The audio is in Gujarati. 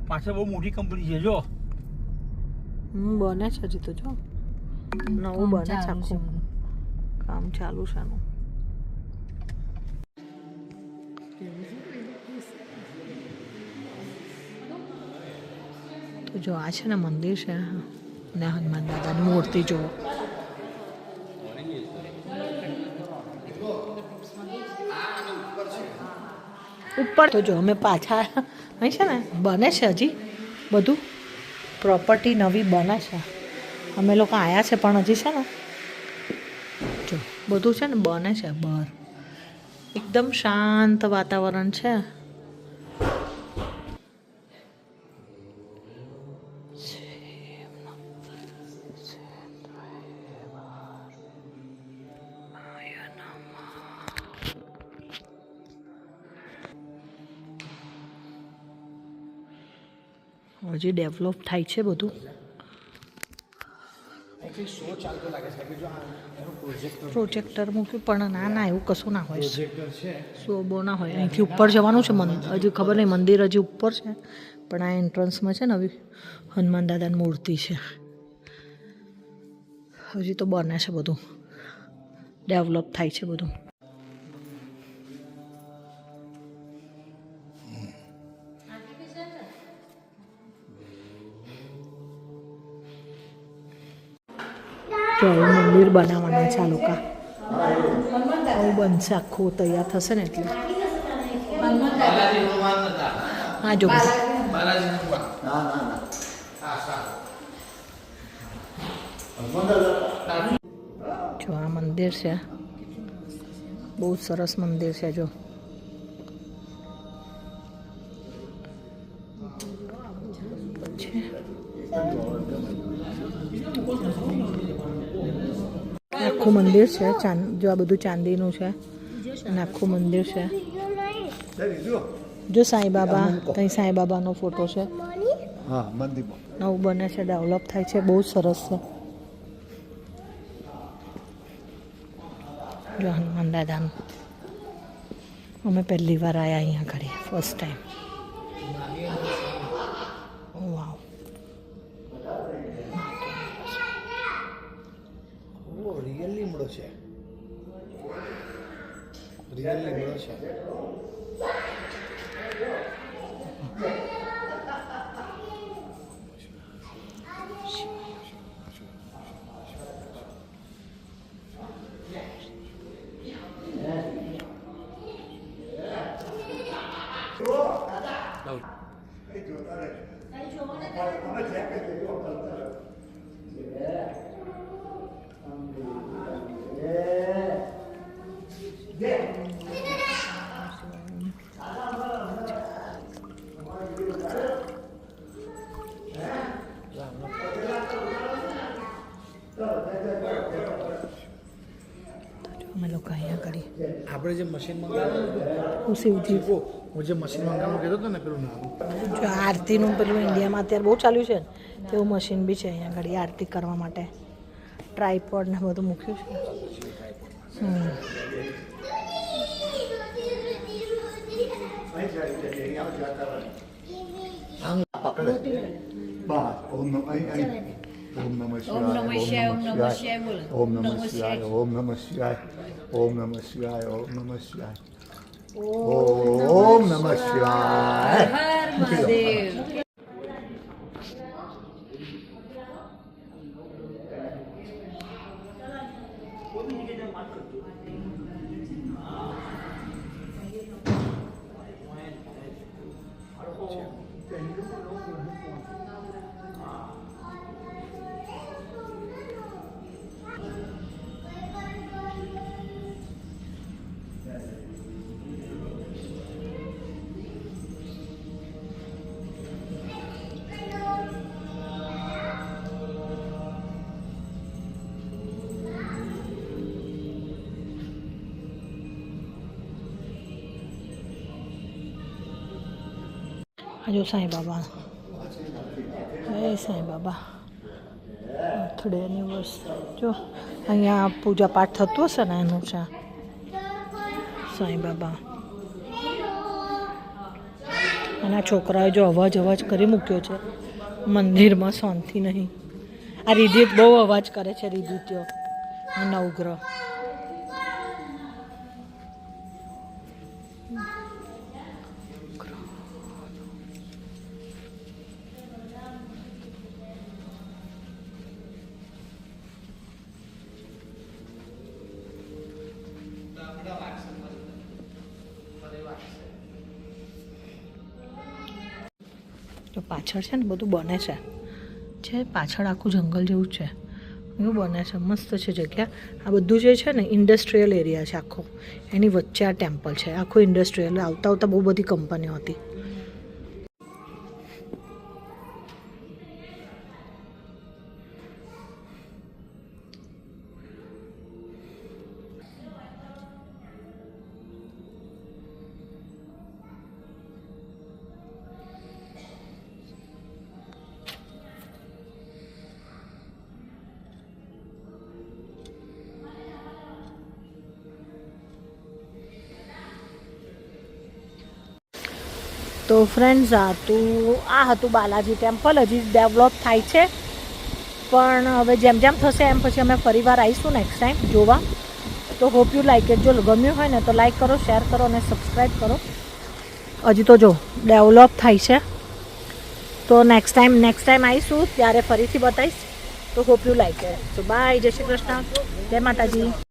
પાછળ બહુ મોટી કંપની છે જો. બને છે હજી તો જો નવું બને છે આખું કામ ચાલુ છે એનું. તો જો આ છે ને મંદિર છે અને હનુમાન દાદાની મૂર્તિ જો ઉપર. તો જો અમે પાછા અહીં છે ને બને છે હજી બધું પ્રોપર્ટી નવી બને છે. અમે લોકો આવ્યા છે પણ હજી છે ને જો બધું છે ને બને છે બહાર. એકદમ શાંત વાતાવરણ છે. હજી ડેવલપ થાય છે બધું. પ્રોજેક્ટર મૂક્યું પણ ના એવું કશું ના હોય. શો બહુ ના હોય. અહીંથી ઉપર જવાનું છે. હજી ખબર નહીં મંદિર હજી ઉપર છે પણ આ એન્ટ્રન્સમાં છે નવી હનુમાન દાદાની મૂર્તિ છે. હજી તો બને છે બધું ડેવલપ થાય છે બધું. જો મંદિર બનાવવાના છે આ લોકો. આવું બનશે આખું તૈયાર થશે ને એટલે. હા જો જો આ મંદિર છે બહુ સરસ મંદિર છે જો. આખું મંદિર છે જો આ બધું ચાંદીનું છે અને આખું મંદિર છે. જો સાંઈબાબા ત્યાં સાંઈબાબાનો ફોટો છે. નવું બને છે ડેવલપ થાય છે બહુ સરસ છે. જો હનુમાન દાદાનું અમે પહેલી વાર આવ્યા અહીંયા ઘરે ફર્સ્ટ ટાઈમ. વાવ રિયલી મળો છે. રિયલી મળો છે. અમે લોકો અહીંયા કરી. આપણે જે મશીન મંગાવ્યું હું શિવજી હું જે મશીન મંગાવવાનું કહેતો હતો ને પેલું નાનું જો આરતીનું પેલું ઇન્ડિયામાં અત્યારે બહુ ચાલ્યું છે ને તેવું મશીન બી છે અહીંયા ઘડી આરતી કરવા માટે. ટ્રાયપોડ ને બધું મૂક્યું છે. ओम नमः शिवाय ओम नमः शिवाय ओम नमः शिवाय ओम नमः शिवाय ओम नमः शिवाय ओम नमः शिवाय ओम नमः शिवाय हर महादेव. જો સાંઈબાબા જય સાંઈબાબા બર્થડે એનિવર્સરી. જો અહીંયા પૂજા પાઠ થતું હશે ને એનું છે સાંઈબાબા. અને આ છોકરાએ જો અવાજ કરી મૂક્યો છે મંદિરમાં શાંતિ નહીં. આ રિધિત બહુ અવાજ કરે છે રિધિત્યો નવગ્રહ. તો પાછળ છે ને બધું બને છે પાછળ આખું જંગલ જેવું છે એવું બને છે. મસ્ત છે જગ્યા. આ બધું જે છે ને ઇન્ડસ્ટ્રીયલ એરિયા છે આખો. એની વચ્ચે આ ટેમ્પલ છે આખું ઇન્ડસ્ટ્રીયલ. આવતા બહુ બધી કંપનીઓ હતી. તો ફ્રેન્ડ્સ આ હતું બાલાજી ટેમ્પલ. હજી ડેવલપ થાય છે પણ હવે જેમ જેમ થશે એમ પછી અમે ફરીવાર આવીશું નેક્સ્ટ ટાઈમ જોવા. તો હોપ યુ લાઈક ઇટ. જો ગમ્યું હોય ને તો લાઈક કરો, શેર કરો અને સબસ્ક્રાઈબ કરો. હજી તો જો ડેવલપ થાય છે તો નેક્સ્ટ ટાઈમ આવીશું ત્યારે ફરીથી બતાવીશ. તો હોપ યુ લાઈક ઇટ. તો બાય. જય શ્રી કૃષ્ણ. જય માતાજી.